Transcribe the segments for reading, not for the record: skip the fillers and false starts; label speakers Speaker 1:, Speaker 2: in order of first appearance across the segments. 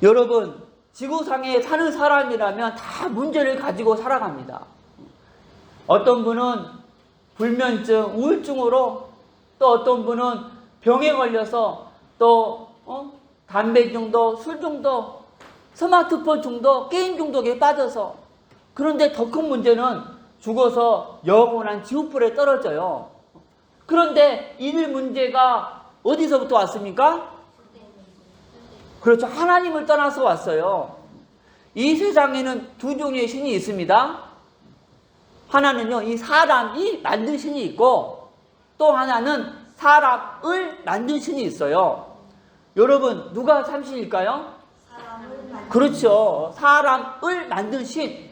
Speaker 1: 여러분, 지구상에 사는 사람이라면 다 문제를 가지고 살아갑니다. 어떤 분은 불면증, 우울증으로, 또 어떤 분은 병에 걸려서, 또 담배 중독, 술 중독, 스마트폰 중독, 게임 중독에 빠져서. 그런데 더 큰 문제는 죽어서 영원한 지옥불에 떨어져요. 그런데 이들 문제가 어디서부터 왔습니까? 그렇죠. 하나님을 떠나서 왔어요. 이 세상에는 두 종류의 신이 있습니다. 하나는요, 이 사람이 만든 신이 있고, 또 하나는 사람을 만든 신이 있어요. 여러분, 누가 참신일까요? 그렇죠. 사람을 만든 신.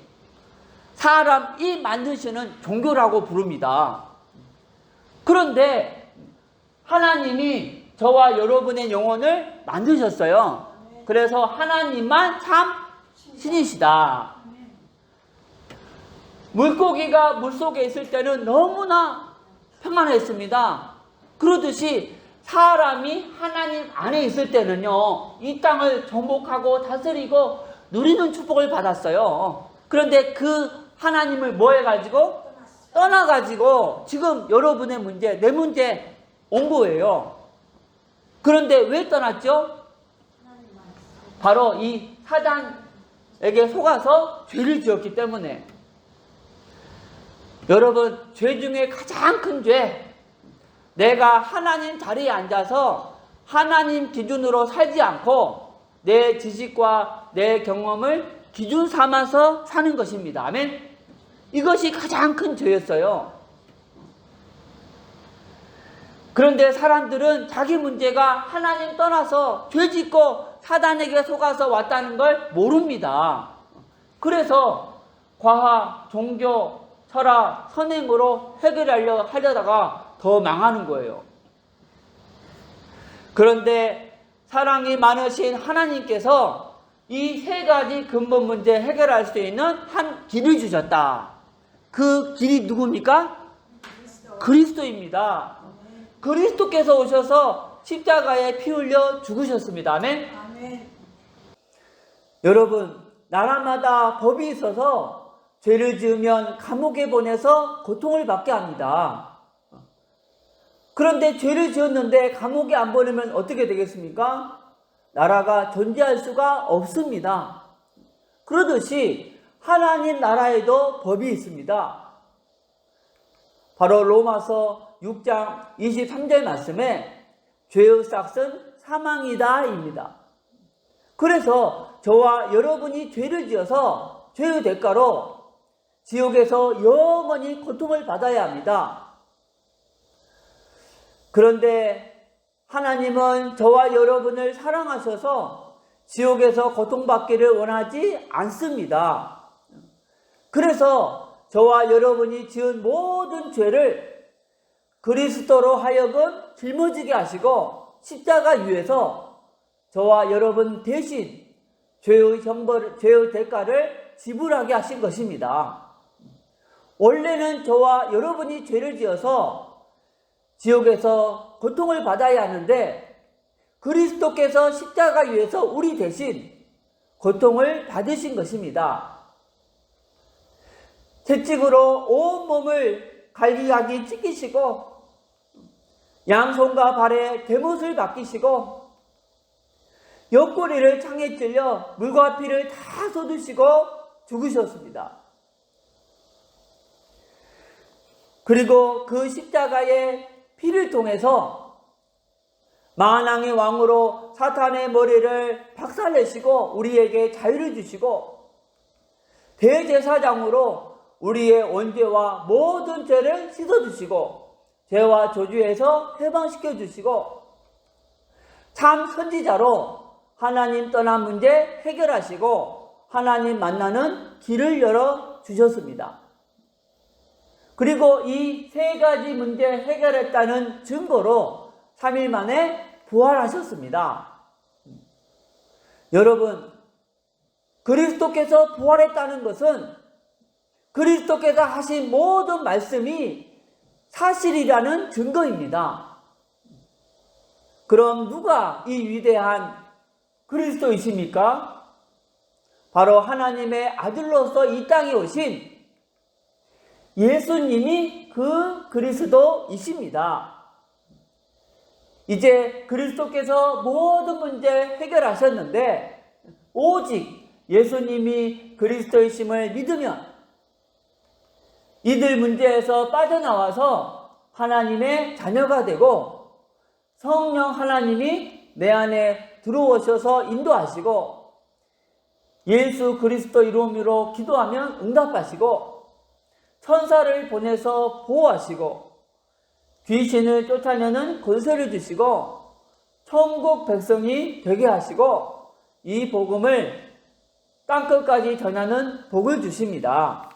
Speaker 1: 사람이 만든 신은 종교라고 부릅니다. 그런데 하나님이 저와 여러분의 영혼을 만드셨어요. 그래서 하나님만 참 신이시다. 물고기가 물속에 있을 때는 너무나 평안했습니다. 그러듯이 사람이 하나님 안에 있을 때는요, 이 땅을 정복하고 다스리고 누리는 축복을 받았어요. 그런데 그 하나님을 뭐 해가지고? 떠나가지고 지금 여러분의 문제, 내 문제 온 거예요. 그런데 왜 떠났죠? 바로 이 사단에게 속아서 죄를 지었기 때문에. 여러분, 죄 중에 가장 큰 죄, 내가 하나님 자리에 앉아서 하나님 기준으로 살지 않고 내 지식과 내 경험을 기준 삼아서 사는 것입니다. 아멘? 이것이 가장 큰 죄였어요. 그런데 사람들은 자기 문제가 하나님 떠나서 죄 짓고 사단에게 속아서 왔다는 걸 모릅니다. 그래서 과학, 종교, 철학, 선행으로 해결하려다가 더 망하는 거예요. 그런데 사랑이 많으신 하나님께서 이 세 가지 근본 문제 해결할 수 있는 한 길을 주셨다. 그 길이 누굽니까? 그리스도입니다. 그리스도께서 오셔서 십자가에 피 흘려 죽으셨습니다. 아멘? 아멘. 여러분, 나라마다 법이 있어서 죄를 지으면 감옥에 보내서 고통을 받게 합니다. 그런데 죄를 지었는데 감옥에 안 보내면 어떻게 되겠습니까? 나라가 존재할 수가 없습니다. 그러듯이 하나님 나라에도 법이 있습니다. 바로 로마서 6장 23절 말씀에 죄의 삭은 사망이다 입니다. 그래서 저와 여러분이 죄를 지어서 죄의 대가로 지옥에서 영원히 고통을 받아야 합니다. 그런데 하나님은 저와 여러분을 사랑하셔서 지옥에서 고통받기를 원하지 않습니다. 그래서 저와 여러분이 지은 모든 죄를 그리스도로 하여금 짊어지게 하시고 십자가 위에서 저와 여러분 대신 죄의 대가를 지불하게 하신 것입니다. 원래는 저와 여러분이 죄를 지어서 지옥에서 고통을 받아야 하는데 그리스도께서 십자가 위에서 우리 대신 고통을 받으신 것입니다. 채찍으로 온 몸을 갈기갈기 찢기시고 양손과 발에 대못을 박히시고 옆구리를 창에 찔려 물과 피를 다 쏟으시고 죽으셨습니다. 그리고 그 십자가의 피를 통해서 만왕의 왕으로 사탄의 머리를 박살내시고 우리에게 자유를 주시고 대제사장으로 우리의 원죄와 모든 죄를 씻어주시고 죄와 저주에서 해방시켜 주시고 참 선지자로 하나님 떠난 문제 해결하시고 하나님 만나는 길을 열어 주셨습니다. 그리고 이 세 가지 문제 해결했다는 증거로 3일 만에 부활하셨습니다. 여러분, 그리스도께서 부활했다는 것은 그리스도께서 하신 모든 말씀이 사실이라는 증거입니다. 그럼 누가 이 위대한 그리스도이십니까? 바로 하나님의 아들로서 이 땅에 오신 예수님이 그 그리스도이십니다. 이제 그리스도께서 모든 문제 해결하셨는데 오직 예수님이 그리스도이심을 믿으면 이들 문제에서 빠져나와서 하나님의 자녀가 되고 성령 하나님이 내 안에 들어오셔서 인도하시고 예수 그리스도 이름으로 기도하면 응답하시고 천사를 보내서 보호하시고 귀신을 쫓아내는 권세를 주시고 천국 백성이 되게 하시고 이 복음을 땅끝까지 전하는 복을 주십니다.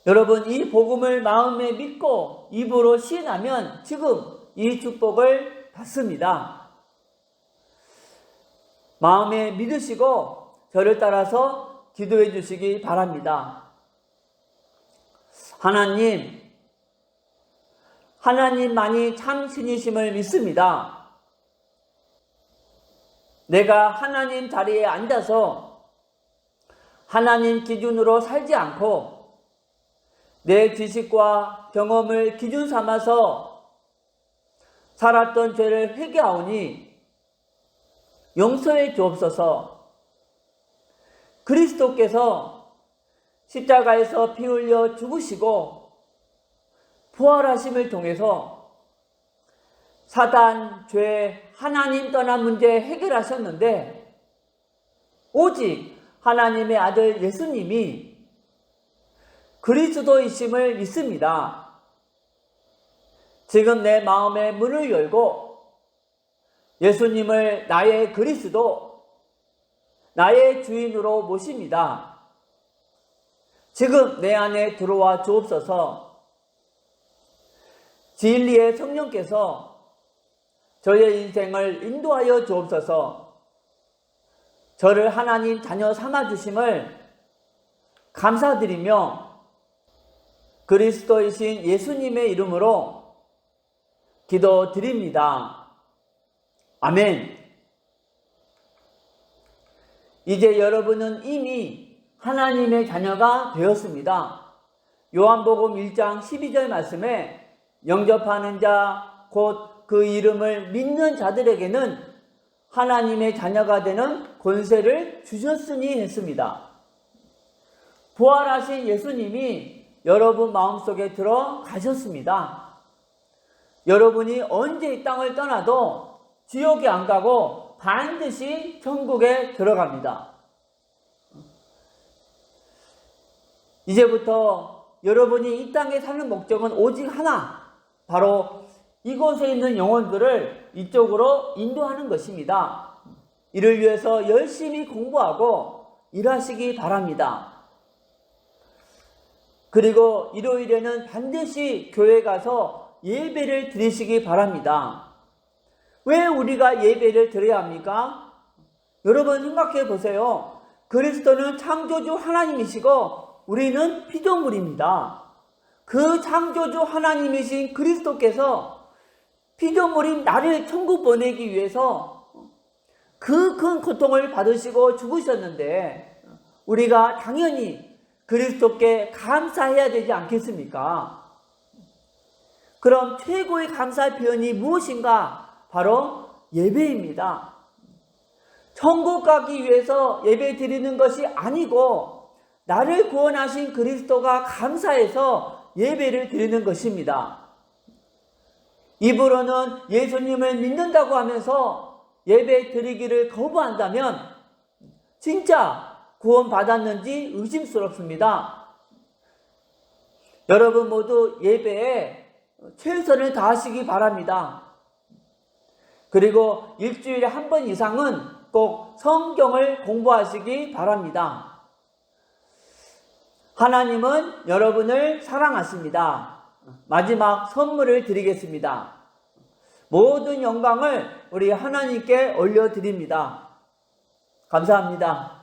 Speaker 1: 여러분, 이 복음을 마음에 믿고 입으로 시인하면 지금 이 축복을 받습니다. 마음에 믿으시고 저를 따라서 기도해 주시기 바랍니다. 하나님만이 참 신이심을 믿습니다. 내가 하나님 자리에 앉아서 하나님 기준으로 살지 않고 내 지식과 경험을 기준 삼아서 살았던 죄를 회개하오니 용서해 주옵소서. 그리스도께서 십자가에서 피 흘려 죽으시고 부활하심을 통해서 사단, 죄, 하나님 떠난 문제 해결하셨는데 오직 하나님의 아들 예수님이 그리스도이심을 믿습니다. 지금 내 마음의 문을 열고 예수님을 나의 그리스도, 나의 주인으로 모십니다. 지금 내 안에 들어와 주옵소서. 진리의 성령께서 저의 인생을 인도하여 주옵소서. 저를 하나님 자녀 삼아주심을 감사드리며 그리스도이신 예수님의 이름으로 기도드립니다. 아멘. 이제 여러분은 이미 하나님의 자녀가 되었습니다. 요한복음 1장 12절 말씀에 영접하는 자, 곧 그 이름을 믿는 자들에게는 하나님의 자녀가 되는 권세를 주셨으니 했습니다. 부활하신 예수님이 여러분 마음속에 들어가셨습니다. 여러분이 언제 이 땅을 떠나도 지옥에 안 가고 반드시 천국에 들어갑니다. 이제부터 여러분이 이 땅에 사는 목적은 오직 하나, 바로 이곳에 있는 영혼들을 이쪽으로 인도하는 것입니다. 이를 위해서 열심히 공부하고 일하시기 바랍니다. 그리고 일요일에는 반드시 교회 가서 예배를 드리시기 바랍니다. 왜 우리가 예배를 드려야 합니까? 여러분 생각해 보세요. 그리스도는 창조주 하나님이시고 우리는 피조물입니다. 그 창조주 하나님이신 그리스도께서 피조물인 나를 천국 보내기 위해서 그 큰 고통을 받으시고 죽으셨는데 우리가 당연히 그리스도께 감사해야 되지 않겠습니까? 그럼 최고의 감사 표현이 무엇인가? 바로 예배입니다. 천국 가기 위해서 예배 드리는 것이 아니고 나를 구원하신 그리스도가 감사해서 예배를 드리는 것입니다. 입으로는 예수님을 믿는다고 하면서 예배 드리기를 거부한다면 진짜 구원받았는지 의심스럽습니다. 여러분 모두 예배에 최선을 다하시기 바랍니다. 그리고 일주일에 한 번 이상은 꼭 성경을 공부하시기 바랍니다. 하나님은 여러분을 사랑하십니다. 마지막 선물을 드리겠습니다. 모든 영광을 우리 하나님께 올려드립니다. 감사합니다.